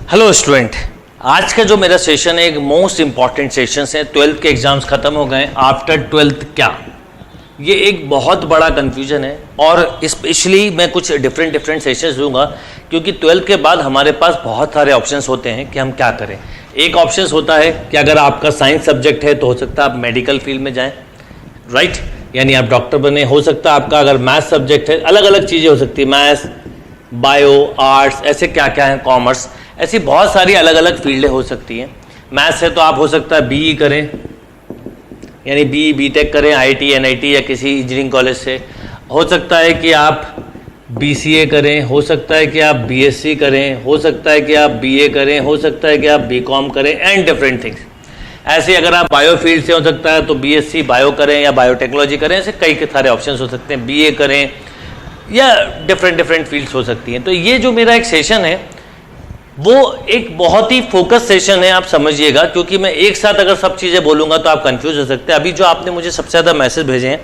Hello student, आज का जो मेरा सेशन है एक मोस्ट इंपॉर्टेंट सेशन है। 12th के एग्जाम्स खत्म हो गए, आफ्टर 12th क्या, ये एक बहुत बड़ा कंफ्यूजन है। और स्पेशली मैं कुछ डिफरेंट सेशंस दूंगा क्योंकि 12th के बाद हमारे पास बहुत सारे ऑप्शंस होते हैं कि हम क्या करें। एक ऑप्शन होता है कि अगर आपका साइंस सब्जेक्ट है तो हो सकता है आप मेडिकल फील्ड में जाएं, राइट, यानी आप डॉक्टर बने। हो सकता है आपका अगर मैथ्स सब्जेक्ट है, अलग अलग चीज़ें हो सकती है, मैथ्स, बायो, आर्ट्स, ऐसे क्या क्या है, कॉमर्स, ऐसी बहुत सारी अलग अलग फील्डें हो सकती हैं। मैथ्स है तो आप हो सकता है बीई करें, यानी बीटेक करें आईआईटी एनआईटी या किसी इंजीनियरिंग कॉलेज से। हो सकता है कि आप बीसीए करें, हो सकता है कि आप बीएससी करें, हो सकता है कि आप बीए करें, हो सकता है कि आप बीकॉम करें एंड डिफरेंट थिंग्स। ऐसे अगर आप बायो फील्ड से हो सकता है तो बीएससी बायो करें या बायोटेक्नोलॉजी करें, ऐसे कई सारे ऑप्शंस हो सकते हैं, बीए करें या डिफरेंट फील्ड्स हो सकती हैं। तो ये जो मेरा एक सेशन है वो एक बहुत ही फोकस सेशन है, आप समझिएगा, क्योंकि मैं एक साथ अगर सब चीज़ें बोलूँगा तो आप कंफ्यूज हो सकते हैं। अभी जो आपने मुझे सबसे ज़्यादा मैसेज भेजे हैं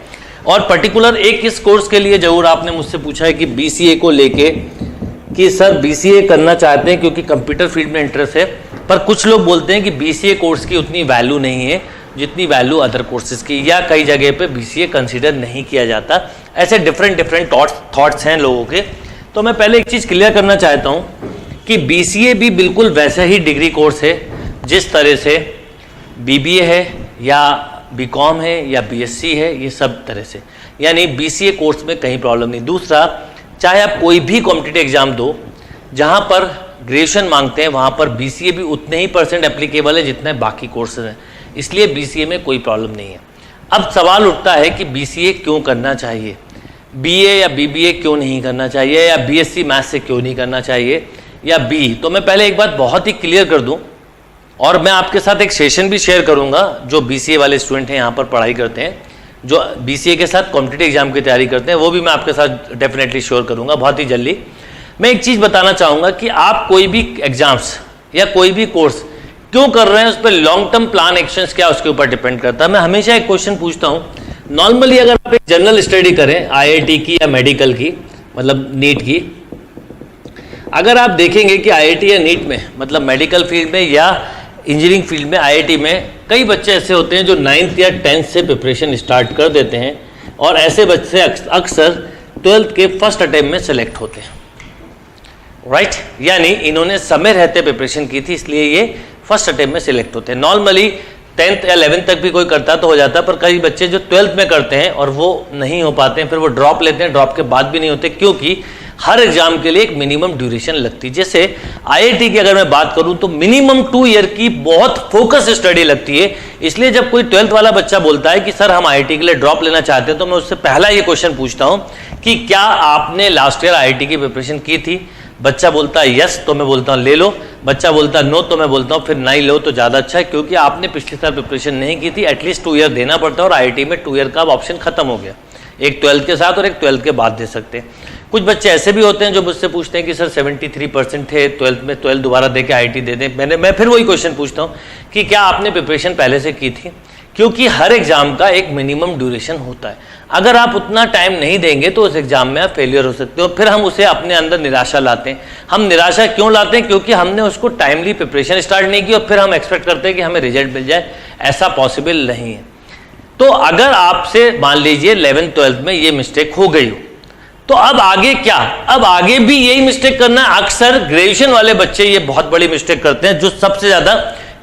और पर्टिकुलर एक इस कोर्स के लिए ज़रूर आपने मुझसे पूछा है कि बीसीए को लेके कि सर बीसीए करना चाहते हैं क्योंकि कंप्यूटर फील्ड में इंटरेस्ट है, पर कुछ लोग बोलते हैं कि बीसीए कोर्स की उतनी वैल्यू नहीं है जितनी वैल्यू अदर कोर्सेज की, या कई जगह पे बीसीए कंसीडर नहीं किया जाता। ऐसे डिफरेंट थॉट्स हैं लोगों के। तो मैं पहले एक चीज़ क्लियर करना चाहता हूँ कि बीसीए भी बिल्कुल वैसा ही डिग्री कोर्स है जिस तरह से बीबीए है या बीकॉम है या बीएससी है, ये सब तरह से, यानी बीसीए कोर्स में कहीं प्रॉब्लम नहीं। दूसरा, चाहे आप कोई भी कॉम्पिटिटिव एग्जाम दो, जहाँ पर ग्रेजुएशन मांगते हैं वहाँ पर बीसीए भी उतने ही % एप्लीकेबल है जितने बाकी कोर्सेज हैं, इसलिए बीसीए में कोई प्रॉब्लम नहीं है। अब सवाल उठता है कि बीसीए क्यों करना चाहिए, बीए या बीबीए क्यों नहीं करना चाहिए, या बीएससी मैथ्स से क्यों नहीं करना चाहिए, या बी। तो मैं पहले एक बात बहुत ही क्लियर कर दूं, और मैं आपके साथ एक सेशन भी शेयर करूंगा जो बीसीए वाले स्टूडेंट हैं, यहाँ पर पढ़ाई करते हैं, जो बीसीए के साथ कॉम्पिटिटिव एग्जाम की तैयारी करते हैं, वो भी मैं आपके साथ डेफिनेटली शेयर करूंगा बहुत ही जल्दी। मैं एक चीज़ बताना चाहूँगा कि आप कोई भी एग्जाम्स या कोई भी कोर्स क्यों कर रहे हैं, उस पर लॉन्ग टर्म प्लान एक्शंस क्या उसके ऊपर डिपेंड करता है। मैं हमेशा एक क्वेश्चन पूछता हूँ, नॉर्मली अगर आप एक जनरल स्टडी करें आईआईटी की या मेडिकल की, मतलब नीट की, अगर आप देखेंगे कि आईआईटी या नीट में, मतलब मेडिकल फील्ड में या इंजीनियरिंग फील्ड में, आईआईटी में कई बच्चे ऐसे होते हैं जो 9th या 10th से प्रिपरेशन स्टार्ट कर देते हैं, और ऐसे बच्चे अक्सर 12th के फर्स्ट अटेम्प्ट में सेलेक्ट होते हैं, राइट, यानी इन्होंने समय रहते प्रिपरेशन की थी इसलिए ये फर्स्ट अटेम्प्ट में सिलेक्ट होते हैं। नॉर्मली 10th या 11th तक भी कोई करता तो हो जाता, पर कई बच्चे जो 12th में करते हैं और वो नहीं हो पाते हैं, फिर वो ड्रॉप लेते हैं, ड्रॉप के बाद भी नहीं होते, क्योंकि हर एग्जाम के लिए एक मिनिमम ड्यूरेशन लगती है। जैसे आईआईटी की अगर मैं बात करूं तो मिनिमम 2 ईयर की बहुत फोकस स्टडी लगती है। इसलिए जब कोई 12th वाला बच्चा बोलता है कि सर हम आईआईटी के लिए ड्रॉप लेना चाहते हैं, तो मैं उससे पहला ये क्वेश्चन पूछता हूं कि क्या आपने लास्ट ईयर आईआईटी की प्रिपरेशन की थी। बच्चा बोलता है यस, तो मैं बोलता हूँ ले लो। बच्चा बोलता है नो, तो मैं बोलता हूँ फिर नहीं लो तो ज़्यादा अच्छा है, क्योंकि आपने पिछले साल प्रिपरेशन नहीं की थी। एटलीस्ट 2 ईयर देना पड़ता है, और आईआईटी में 2 ईयर का ऑप्शन खत्म हो गया, एक 12th के साथ और एक 12th के बाद दे सकते हैं। कुछ बच्चे ऐसे भी होते हैं जो मुझसे पूछते हैं कि सर 73% थे 12th में, 12th दोबारा दे के आईआईटी दे दें। मैं फिर वही क्वेश्चन पूछता हूँ कि क्या आपने प्रिपरेशन पहले से की थी, क्योंकि हर एग्जाम का एक मिनिमम ड्यूरेशन होता है। अगर आप उतना टाइम नहीं देंगे तो उस एग्जाम में आप फेलियर हो सकते हो। फिर हम उसे अपने अंदर निराशा लाते हैं। हम निराशा क्यों लाते हैं, क्योंकि हमने उसको टाइमली प्रिपरेशन स्टार्ट नहीं की और फिर हम एक्सपेक्ट करते हैं कि हमें रिजल्ट मिल जाए। ऐसा पॉसिबल नहीं है। तो अगर आपसे मान लीजिए 11th 12th में ये मिस्टेक हो गई हो, तो अब आगे क्या, अब आगे भी यही मिस्टेक करना है। अक्सर ग्रेजुएशन वाले बच्चे ये बहुत बड़ी मिस्टेक करते हैं, जो सबसे ज्यादा,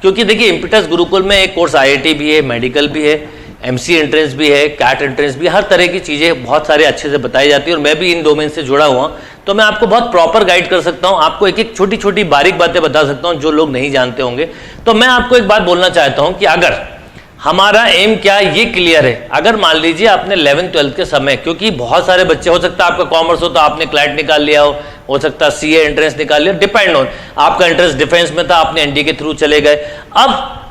क्योंकि देखिए इम्पिटस गुरुकुल में एक कोर्स आईआईटी भी है, मेडिकल भी है, एमसी एंट्रेंस भी है, कैट एंट्रेंस भी, हर तरह की चीज़ें बहुत सारे अच्छे से बताई जाती है, और मैं भी इन डोमेन से जुड़ा हुआ, तो मैं आपको बहुत प्रॉपर गाइड कर सकता हूँ, आपको एक एक छोटी छोटी बारीक बातें बता सकता हूँ जो लोग नहीं जानते होंगे। तो मैं आपको एक बात बोलना चाहता हूँ कि अगर हमारा एम क्या ये क्लियर है, अगर मान लीजिए आपने 11th 12th के समय, क्योंकि बहुत सारे बच्चे, हो सकता है आपका कॉमर्स हो तो आपने क्लैट निकाल लिया हो सकता है सीए एंट्रेंस निकाल लिया, डिपेंड ऑन, आपका इंटरेस्ट डिफेंस में था, आपने एनडी के थ्रू चले गए। अब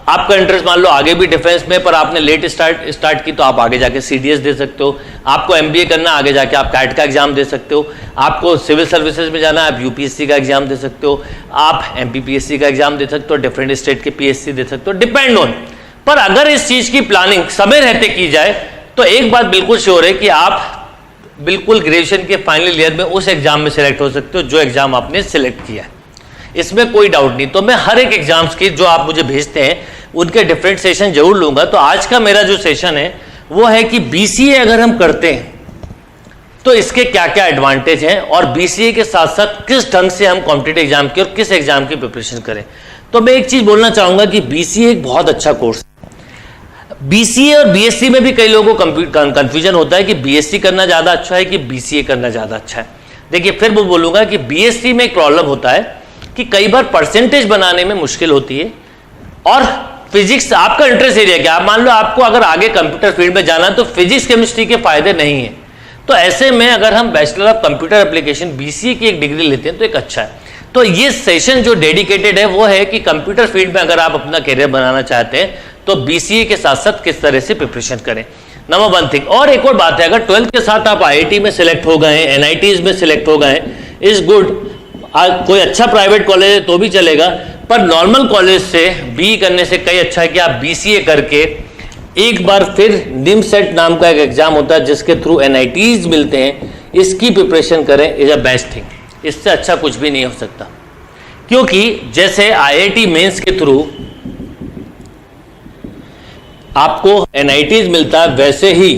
आपका इंटरेस्ट मान लो आगे भी डिफेंस में, पर आपने लेट स्टार्ट की, तो आप आगे जाके सीडीएस दे सकते हो। आपको एमबीए करना, आगे जाके आप कैट का एग्जाम दे सकते हो। आपको सिविल सर्विसेज में जाना है, आप यूपीएससी का एग्जाम दे सकते हो, आप एमपीपीएससी का एग्जाम दे सकते हो, डिफरेंट स्टेट के पीएससी दे सकते हो, डिपेंड ऑन। पर अगर इस चीज की प्लानिंग समय रहते की जाए तो एक बात बिल्कुल श्योर है कि आप बिल्कुल ग्रेजुएशन के फाइनल ईयर में उस एग्जाम में सिलेक्ट हो सकते हो जो एग्जाम आपने सिलेक्ट किया है। इसमें कोई डाउट नहीं। तो मैं हर एक एग्जाम्स की जो आप मुझे भेजते हैं उनके डिफरेंट सेशन जरूर लूंगा। तो आज का मेरा जो सेशन है वो है कि बीसीए अगर हम करते हैं तो इसके क्या क्या एडवांटेज हैं और बीसीए के साथ साथ किस ढंग से हम कॉम्पिटिटिव एग्जाम की और किस एग्जाम की प्रिपरेशन करें। तो मैं एक चीज बोलना चाहूंगा कि बीसीए एक बहुत अच्छा कोर्स है। बीसीए और बीएससी में भी कई लोगों को कंफ्यूजन होता है कि बीएससी करना ज्यादा अच्छा है कि बीसीए करना ज्यादा अच्छा है। देखिए फिर वो बोलूंगा कि बीएससी में एक प्रॉब्लम होता है कि कई बार परसेंटेज बनाने में मुश्किल होती है और फिजिक्स आपका इंटरेस्ट एरिया क्या, आप मान लो आपको अगर आगे कंप्यूटर फील्ड में जाना है तो फिजिक्स केमिस्ट्री के फायदे नहीं है। तो ऐसे में अगर हम bachelor of computer application BCA की एक डिग्री लेते हैं तो एक अच्छा है। तो ये सेशन जो डेडिकेटेड है वो है कि कंप्यूटर फील्ड में अगर आप अपना करियर बनाना चाहते हैं तो बीसीए के साथ साथ किस तरह से प्रिपरेशन करें, नंबर 1 थिंग। और एक और बात है, अगर 12th के साथ आप आईआईटी में सिलेक्ट हो गए, एनआईटीज में सिलेक्ट हो गए, इज गुड। कोई अच्छा प्राइवेट कॉलेज है तो भी चलेगा, पर नॉर्मल कॉलेज से बी करने से कई अच्छा है कि आप बीसीए करके एक बार फिर निमसेट नाम का एक एग्जाम होता है जिसके थ्रू एनआईटीज मिलते हैं, इसकी प्रिपरेशन करें, इज अ बेस्ट थिंग। इससे अच्छा कुछ भी नहीं हो सकता, क्योंकि जैसे आईआईटी मेंस के थ्रू आपको एनआईटीज मिलता है वैसे ही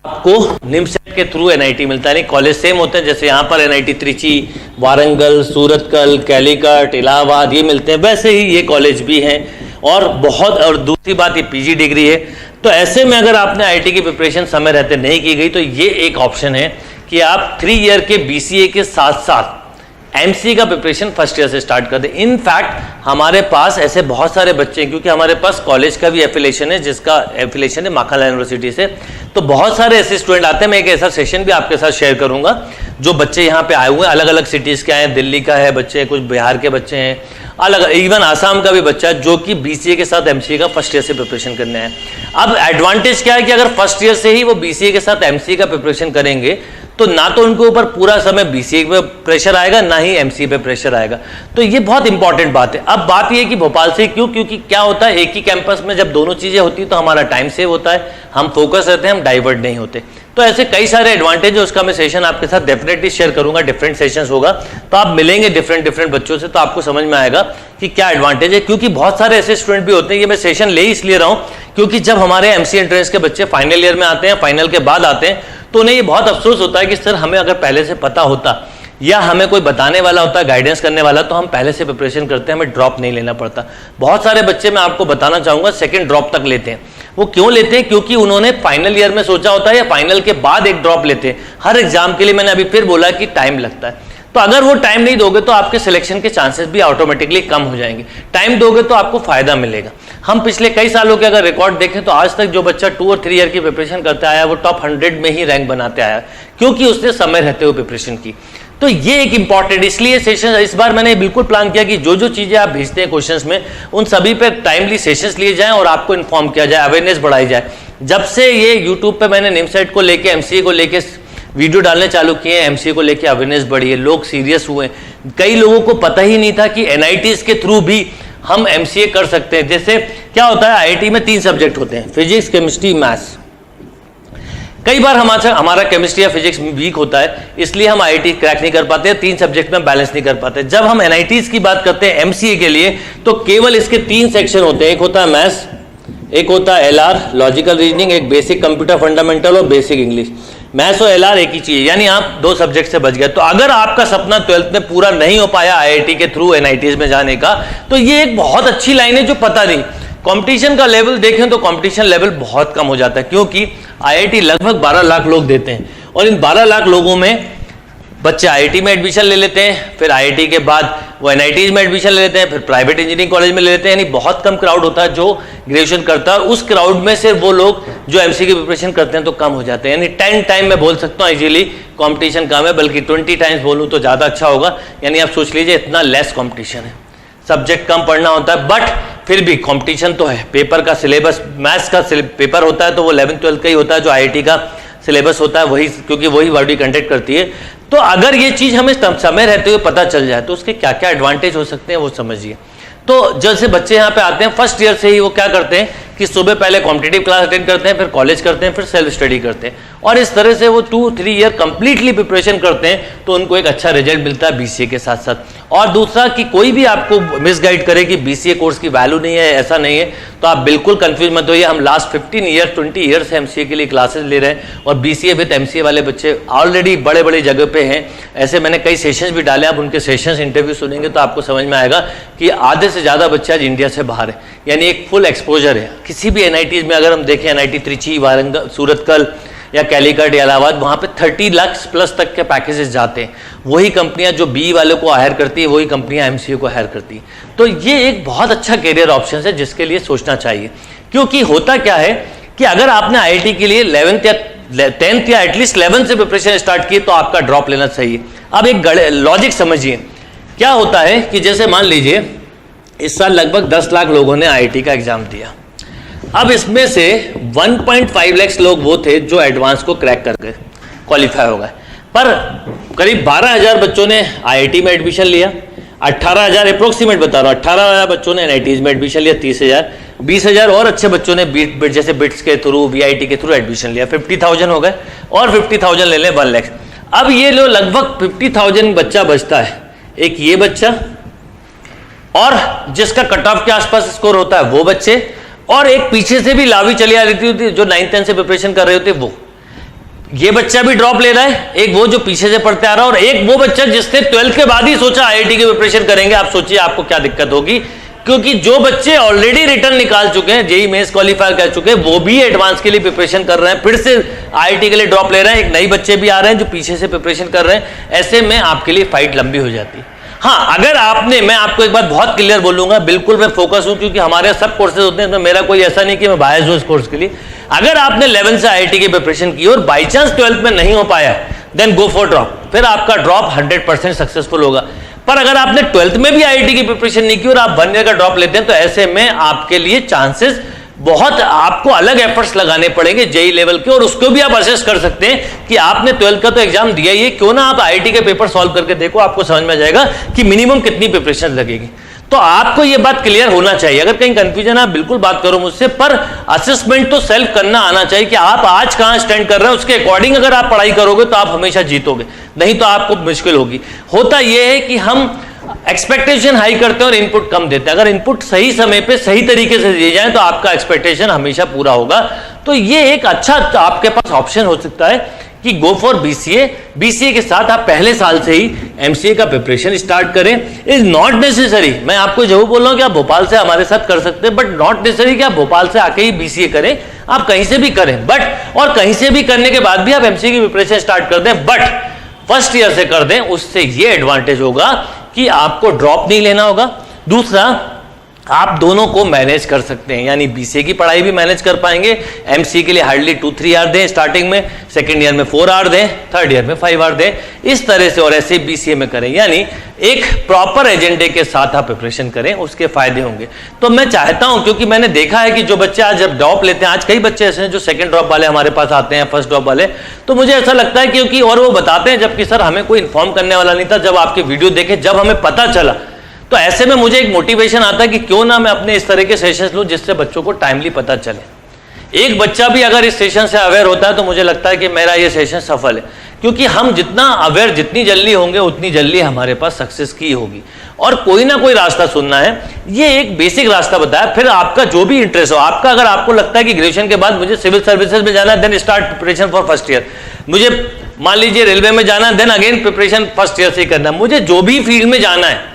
आपको निमसेट के थ्रू एनआईटी मिलता है। नहीं, कॉलेज सेम होते हैं, जैसे यहाँ पर एनआईटी त्रिची, वारंगल, सूरतकल, कैलीकट, इलाहाबाद ये मिलते हैं, वैसे ही ये कॉलेज भी हैं। और दूसरी बात ये पीजी डिग्री है। तो ऐसे में अगर आपने आईआईटी की प्रिपरेशन समय रहते नहीं की गई तो ये एक ऑप्शन है कि आप 3 ईयर के बीसीए के साथ साथ एमसीए का प्रिपरेशन फर्स्ट ईयर से स्टार्ट कर दें। इनफैक्ट हमारे पास ऐसे बहुत सारे बच्चे हैं, क्योंकि हमारे पास कॉलेज का भी एफिलेशन है, जिसका एफिलेशन है माखनलाल यूनिवर्सिटी से। तो बहुत सारे ऐसे स्टूडेंट आते हैं, मैं एक ऐसा सेशन भी आपके साथ शेयर करूंगा। जो बच्चे यहाँ पे आए हुए हैं, अलग अलग सिटीज के आए हैं, दिल्ली का है बच्चे, कुछ बिहार के बच्चे हैं, अलग इवन आसाम का भी बच्चा है जो कि बीसीए के साथ एमसीए का फर्स्ट ईयर से प्रिपरेशन करने हैं। अब एडवांटेज क्या है कि अगर फर्स्ट ईयर से ही वो बीसीए के साथ एमसीए का प्रिपरेशन करेंगे तो ना तो उनके ऊपर पूरा समय बीसीए पे प्रेशर आएगा, ना ही एमसीए पे प्रेशर आएगा। तो ये बहुत इंपॉर्टेंट बात है। अब बात ये है कि भोपाल से क्यों, क्योंकि क्या होता है एक ही कैंपस में जब दोनों चीजें होती है तो हमारा टाइम सेव होता है, हम फोकस रहते हैं, हम डाइवर्ट नहीं होते। तो ऐसे कई सारे एडवांटेज है, उसका मैं सेशन आपके साथ डेफिनेटली शेयर करूंगा। डिफरेंट सेशंस होगा तो आप मिलेंगे डिफरेंट बच्चों से, तो आपको समझ में आएगा कि क्या एडवांटेज है। क्योंकि बहुत सारे ऐसे स्टूडेंट भी होते हैं, ये मैं सेशन ले इसलिए रहा हूं क्योंकि जब हमारे एमसीए एंट्रेंस के बच्चे फाइनल ईयर में आते हैं, फाइनल के बाद आते हैं, तो उन्हें ये बहुत अफसोस होता है कि सर हमें अगर पहले से पता होता या हमें कोई बताने वाला होता, गाइडेंस करने वाला, तो हम पहले से प्रिपरेशन करते हैं, हमें ड्रॉप नहीं लेना पड़ता। बहुत सारे बच्चे मैं आपको बताना चाहूंगा सेकंड ड्रॉप तक लेते हैं। वो क्यों लेते हैं? क्योंकि उन्होंने फाइनल ईयर में सोचा होता है या फाइनल के बाद एक ड्रॉप लेते हैं। हर एग्जाम के लिए मैंने अभी फिर बोला कि टाइम लगता है, तो अगर वो टाइम नहीं दोगे तो आपके सिलेक्शन के चांसेस भी ऑटोमेटिकली कम हो जाएंगे। टाइम दोगे तो आपको फायदा मिलेगा। हम पिछले कई सालों के अगर रिकॉर्ड देखें तो आज तक जो बच्चा 2 और 3 ईयर की प्रिपरेशन करता आया वो टॉप 100 में ही रैंक बनाते आया, क्योंकि उसने समय रहते हुए प्रिपरेशन की। तो ये एक इंपॉर्टेंट, इसलिए सेशन इस बार मैंने बिल्कुल प्लान किया कि जो जो चीजें आप भेजते हैं क्वेश्चंस में उन सभी पे टाइमली सेशंस लिए जाएं और आपको इन्फॉर्म किया जाए, अवेयरनेस बढ़ाई जाए। जब से ये यूट्यूब पे मैंने निमसेट को लेके, एमसीए को लेके वीडियो डालने चालू किए, एमसीए को लेके अवेयरनेस बढ़ी है, लोग सीरियस हुए। कई लोगों को पता ही नहीं था कि एनआईटीज के थ्रू भी हम एमसीए कर सकते हैं। जैसे क्या होता है, आईआईटी में 3 सब्जेक्ट होते हैं, फिजिक्स, केमिस्ट्री, मैथ्स। कई बार हमारा केमिस्ट्री या फिजिक्स वीक होता है, इसलिए हम आईआईटी क्रैक नहीं कर पाते, 3 सब्जेक्ट में बैलेंस नहीं कर पाते। जब हम एनआईटीज की बात करते हैं एमसीए के लिए, तो केवल इसके 3 सेक्शन होते हैं। एक होता है मैथ्स, एक होता है एलआर लॉजिकल रीजनिंग, एक बेसिक कंप्यूटर फंडामेंटल और बेसिक इंग्लिश। मैथ्स और एलआर एक ही चीज, यानी आप 2 सब्जेक्ट से बच गए। तो अगर आपका सपना 12th में पूरा नहीं हो पाया आईआईटी के थ्रू एनआईटीज में जाने का, तो ये एक बहुत अच्छी लाइन है जो पता नहीं। कंपटीशन का लेवल देखें तो कंपटीशन लेवल बहुत कम हो जाता है, क्योंकि आईआईटी लगभग 12 लाख लोग देते हैं और इन 12 लाख लोगों में बच्चे आईआईटी में एडमिशन ले लेते हैं, फिर आईआईटी के बाद वो एनआईटीज में एडमिशन ले लेते हैं, फिर प्राइवेट इंजीनियरिंग कॉलेज में ले लेते हैं। यानी बहुत कम क्राउड होता है जो ग्रेजुएशन करता है, और उस क्राउड में से वो लोग जो एमसीए की प्रिपरेशन करते हैं तो कम हो जाते हैं। यानी 10 टाइम मैं बोल सकता हूँ इजीली कॉम्पिटिशन कम है, बल्कि 20 टाइम्स बोलूँ तो ज़्यादा अच्छा होगा। यानी आप सोच लीजिए इतना लेस कॉम्पिटिशन है, सब्जेक्ट कम पढ़ना होता है, बट फिर भी कंपटीशन तो है। पेपर का सिलेबस, मैथ्स का पेपर होता है तो वो 11th-12th का ही होता है, जो आईआईटी का सिलेबस होता है वही, क्योंकि वही बॉडी कंडक्ट करती है। तो अगर ये चीज हमें समय रहते हुए पता चल जाए तो उसके क्या क्या एडवांटेज हो सकते हैं वो समझिए। तो जैसे बच्चे यहाँ पे आते हैं फर्स्ट ईयर से ही वो क्या करते हैं कि सुबह पहले कॉम्पिटिटिव क्लास अटेंड करते हैं, फिर कॉलेज करते हैं, फिर सेल्फ स्टडी करते हैं, और इस तरह से वो 2-3 ईयर कंप्लीटली प्रिपरेशन करते हैं, तो उनको एक अच्छा रिजल्ट मिलता है बीसीए के साथ साथ। और दूसरा कि कोई भी आपको मिसगाइड करे कि बीसीए कोर्स की वैल्यू नहीं है, ऐसा नहीं है, तो आप बिल्कुल कंफ्यूज मत होइए। हम लास्ट 15 ईयर 20 ईयर से एमसीए के लिए क्लासेस ले रहे हैं और बीसीए विद एमसीए वाले बच्चे ऑलरेडी बड़े बड़े जगह पे हैं। ऐसे मैंने कई सेशंस भी डाले, आप उनके सेशंस इंटरव्यू सुनेंगे तो आपको समझ में आएगा कि आधे से ज़्यादा बच्चे आज इंडिया से बाहर है, यानी एक फुल एक्सपोजर है। किसी भी एनआईटीज में अगर हम देखें, एनआईटी त्रिची, वारंगल, सूरतकल या कैलीकट या इलाहाबाद, वहाँ पे 30 लाख प्लस तक के पैकेजेस जाते हैं। वही कंपनियां जो बी वालों को हायर करती है, वही कंपनियां एमसीए को हायर करती है। तो ये एक बहुत अच्छा करियर ऑप्शन है जिसके लिए सोचना चाहिए। क्योंकि होता क्या है कि अगर आपने आईआईटी के लिए 11th या 10th या एटलीस्ट 11th से प्रिपरेशन स्टार्ट की तो आपका ड्रॉप लेना चाहिए। अब एक लॉजिक समझिए, क्या होता है कि जैसे मान लीजिए इस साल लगभग 10 लाख लोगों ने आईआईटी का एग्जाम दिया। अब इसमें से 1.5 लाख लोग वो थे जो एडवांस को क्रैक कर गए, क्वालिफाई हो गए, पर करीब 12,000 बच्चों ने आईआईटी में एडमिशन लिया, 18,000 अप्रोक्सीमेट बता रहा हूँ, 18,000 बच्चों ने एनआईटीज में एडमिशन लिया, 30,000, 20,000 और अच्छे बच्चों ने बीट जैसे बिट्स के थ्रू, वीआईटी के थ्रू एडमिशन लिया, 50,000 हो गए, और 50,000 ले लें 1 लाख। अब ये लो लगभग 50,000 बच्चा बचता है, एक ये बच्चा और जिसका कट ऑफ के आसपास स्कोर होता है वो बच्चे, और एक पीछे से भी लावी चली आ रही थी जो 9th-10th से प्रिपरेशन कर रहे होते वो। ये बच्चा भी ड्रॉप ले रहा है, एक वो जो पीछे से पढ़ते आ रहा है, और एक वो बच्चा जिसने 12th के बाद ही सोचा आईआईटी की प्रिपरेशन करेंगे। आप सोचिए आपको क्या दिक्कत होगी, क्योंकि जो बच्चे ऑलरेडी रिटर्न निकाल चुके हैं, जेईई मेंस क्वालिफाई कर चुके हैं, वो भी एडवांस के लिए प्रिपरेशन कर रहे हैं, फिर से आईआईटी के लिए ड्रॉप ले रहे हैं, एक नई बच्चे भी आ रहे हैं जो पीछे से प्रिपरेशन कर रहे हैं। ऐसे में आपके लिए फाइट लंबी हो जाती है। हाँ, अगर आपने, मैं आपको एक बात बहुत क्लियर बोलूंगा, बिल्कुल मैं फोकस हूं क्योंकि हमारे सब कोर्सेज होते हैं, तो मेरा कोई ऐसा नहीं कि मैं बायस हूं इस कोर्स के लिए। अगर आपने 11th से आईआईटी की प्रिपरेशन की और बाई चांस 12th में नहीं हो पाया, देन गो फॉर ड्रॉप, फिर आपका ड्रॉप 100% सक्सेसफुल होगा। पर अगर आपने 12th में भी आईआईटी की प्रिपरेशन नहीं की और आप 1 ईयर का ड्रॉप लेते हैं, तो ऐसे में आपके लिए चांसेस बहुत, आपको अलग एफर्ट्स लगाने पड़ेंगे जेईई लेवल के, और उसको भी आप असेस कर सकते हैं कि आपने 12th का तो एग्जाम दिया ही है, क्यों ना आप आईआईटी के पेपर सॉल्व करके देखो, आपको समझ में आ जाएगा कि मिनिमम कितनी प्रिपरेशन लगेगी। तो आपको ये बात क्लियर होना चाहिए। अगर कहीं कंफ्यूजन है आप बिल्कुल बात करो मुझसे, पर असेसमेंट तो सेल्फ करना आना चाहिए कि आप आज कहां स्टैंड कर रहे हैं, उसके अकॉर्डिंग अगर आप पढ़ाई करोगे तो आप हमेशा जीतोगे, नहीं तो आपको मुश्किल होगी। होता यह है कि हम एक्सपेक्टेशन हाई करते हैं और इनपुट कम देते हैं। अगर इनपुट सही समय पे सही तरीके से दिए जाए तो आपका एक्सपेक्टेशन हमेशा पूरा होगा। तो ये एक अच्छा आपके पास ऑप्शन हो सकता है कि गो फॉर बीसीए। बीसीए के साथ आप पहले साल से ही एमसीए का प्रिपरेशन स्टार्ट करें। इज नॉट नेसेसरी, मैं आपको जरूर बोल रहा हूं कि आप भोपाल से हमारे साथ कर सकते हैं, बट नॉट नेसेसरी कि आप भोपाल से आके ही बीसीए करें, आप कहीं से भी करें, बट और कहीं से भी करने के बाद भी आप एमसीए की प्रिपरेशन स्टार्ट कर दें, बट फर्स्ट ईयर से कर दें। उससे ये एडवांटेज होगा कि आपको ड्रॉप नहीं लेना होगा। दूसरा, आप दोनों को मैनेज कर सकते हैं, यानी बीसीए की पढ़ाई भी मैनेज कर पाएंगे। एमसीए के लिए हार्डली 2-3 आवर दें स्टार्टिंग में, सेकंड ईयर में 4 आवर दें, थर्ड ईयर में 5 आवर दें, इस तरह से, और ऐसे बीसीए में करें, यानी एक प्रॉपर एजेंडे के साथ आप प्रिपरेशन करें, उसके फायदे होंगे। तो मैं चाहता हूं, क्योंकि मैंने देखा है कि जो बच्चे आज जब ड्रॉप लेते हैं, आज कई बच्चे ऐसे हैं जो सेकंड ड्रॉप वाले हमारे पास आते हैं, फर्स्ट ड्रॉप वाले, तो मुझे ऐसा लगता है क्योंकि, और वो बताते हैं जबकि सर हमें कोई इन्फॉर्म करने वाला नहीं था, जब आपके वीडियो देखे, जब हमें पता चला, तो ऐसे में मुझे एक मोटिवेशन आता है कि क्यों ना मैं अपने इस तरह के सेशंस लूं जिससे बच्चों को टाइमली पता चले। एक बच्चा भी अगर इस सेशन से अवेयर होता है तो मुझे लगता है कि मेरा ये सेशन सफल है, क्योंकि हम जितना अवेयर, जितनी जल्दी होंगे उतनी जल्दी हमारे पास सक्सेस की होगी। और कोई ना कोई रास्ता सुनना है, ये एक बेसिक रास्ता बताया। फिर आपका जो भी इंटरेस्ट हो, आपका अगर आपको लगता है कि ग्रेजुएशन के बाद मुझे सिविल सर्विसेज में जाना है, then start preparation for first year. मुझे मान लीजिए रेलवे में जाना है, then again preparation first year से ही करना है। मुझे जो भी फील्ड में जाना है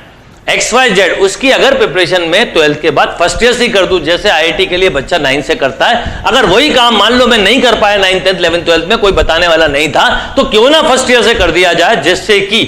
XYZ, उसकी अगर प्रिपरेशन में 12th के बाद फर्स्ट ईयर से कर दूं, जैसे आईआईटी के लिए बच्चा 9 से करता है, अगर वही काम मान लो मैं नहीं कर पाया 9th 10th 11th 12th में, कोई बताने वाला नहीं था, तो क्यों ना फर्स्ट ईयर से कर दिया जाए, जिससे कि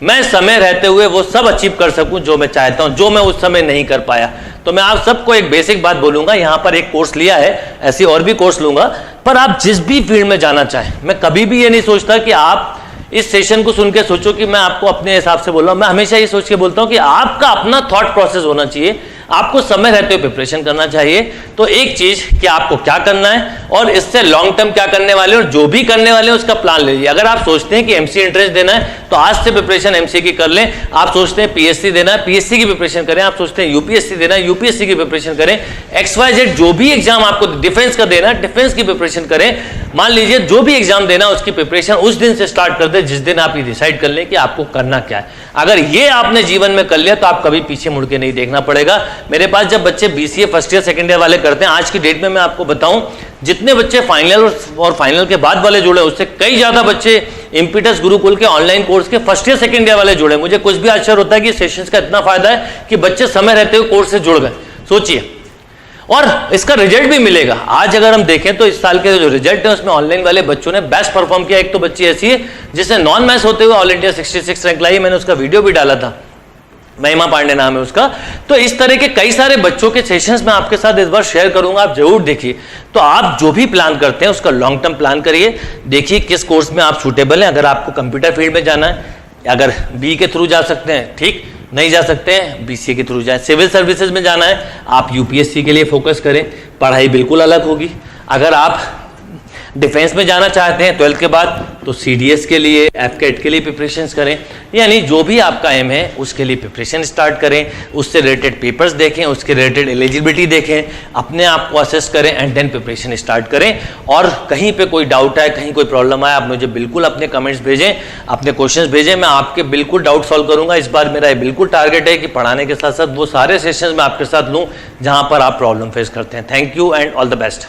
मैं समय रहते हुए वो सब अचीव कर सकूं जो मैं चाहता हूं, जो मैं उस समय नहीं कर पाया। तो मैं आप सबको एक बेसिक बात बोलूंगा, यहां पर एक कोर्स लिया है, ऐसे और भी कोर्स लूंगा, पर आप जिस भी फील्ड में जाना चाहें, मैं कभी भी ये नहीं सोचता कि आप इस सेशन को सुन के सोचो कि मैं आपको अपने हिसाब से बोल रहा हूं। मैं हमेशा ये सोच के बोलता हूं कि आपका अपना थॉट प्रोसेस होना चाहिए, आपको समय रहते हुए प्रिपरेशन करना चाहिए। तो एक चीज कि आपको क्या करना है और इससे लॉन्ग टर्म क्या करने वाले, और जो भी करने वाले हैं उसका प्लान ले लीजिए। अगर आप सोचते हैं कि एमसीए एंट्रेंस देना है तो आज से प्रिपरेशन एमसीए की कर लें। आप सोचते हैं पीएससी देना है, पीएससी की प्रिपरेशन करें। आप सोचते हैं यूपीएससी देना है, यूपीएससी की प्रिपरेशन करें। XYZ जो भी एग्जाम आपको डिफेंस का देना है, डिफेंस की प्रिपरेशन करें। मान लीजिए जो भी एग्जाम देना उसकी प्रिपरेशन उस दिन से स्टार्ट कर दे जिस दिन आप ये डिसाइड कर लें कि आपको करना क्या है। अगर ये आपने जीवन में कर लिया तो आप कभी पीछे मुड़ के नहीं देखना पड़ेगा। मेरे पास जब बच्चे BCA first year second year वाले करते हैं, आज की डेट में मैं आपको बताऊं, जितने बच्चे फाइनल और फाइनल के बाद वाले जुड़े उससे कई ज्यादा बच्चे इम्पीटस गुरुकुल के ऑनलाइन कोर्स के फर्स्ट ईयर सेकेंड ईयर वाले जुड़े। मुझे कुछ भी आश्चर्य होता है कि सेशंस का इतना फायदा है कि बच्चे समय रहते हुए कोर्स से जुड़ गए। सोचिए, और इसका रिजल्ट भी मिलेगा। आज अगर हम देखें तो इस साल के जो रिजल्ट है उसमें ऑनलाइन वाले बच्चों ने बेस्ट परफॉर्म किया। एक तो बच्ची ऐसी है जिसने नॉन मैथ्स होते हुए ऑल इंडिया 66 रैंक लाई, मैंने उसका वीडियो भी डाला था, महिमा पांडे नाम है उसका। तो इस तरह के कई सारे बच्चों के सेशंस मैं आपके साथ इस बार शेयर करूंगा, आप जरूर देखिए। तो आप जो भी प्लान करते हैं उसका लॉन्ग टर्म प्लान करिए, देखिए किस कोर्स में आप सूटेबल हैं। अगर आपको कंप्यूटर फील्ड में जाना है, अगर BE के थ्रू जा सकते हैं ठीक, नहीं जा सकते हैं BCA के थ्रू जाएं। सिविल सर्विसेज में जाना है, आप UPSC के लिए फोकस करें, पढ़ाई बिल्कुल अलग होगी। अगर आप डिफेंस में जाना चाहते हैं 12th के बाद तो CDS के लिए, FCAT के लिए प्रिपरेशंस करें। यानी जो भी आपका एम है उसके लिए प्रिपरेशन स्टार्ट करें, उससे रिलेटेड पेपर्स देखें, उसके रिलेटेड एलिजिबिलिटी देखें, अपने आप को असेस करें एंड देन प्रिपरेशन स्टार्ट करें। और कहीं पे कोई डाउट है, कहीं कोई प्रॉब्लम आए, आप मुझे बिल्कुल अपने कमेंट्स भेजें, अपने क्वेश्चंस भेजें, मैं आपके बिल्कुल डाउट सॉल्व करूंगा। इस बार मेरा बिल्कुल टारगेट है कि पढ़ाने के साथ साथ वो सारे सेशंस मैं आपके साथ लूँ जहाँ पर आप प्रॉब्लम फेस करते हैं। Thank you and all the best.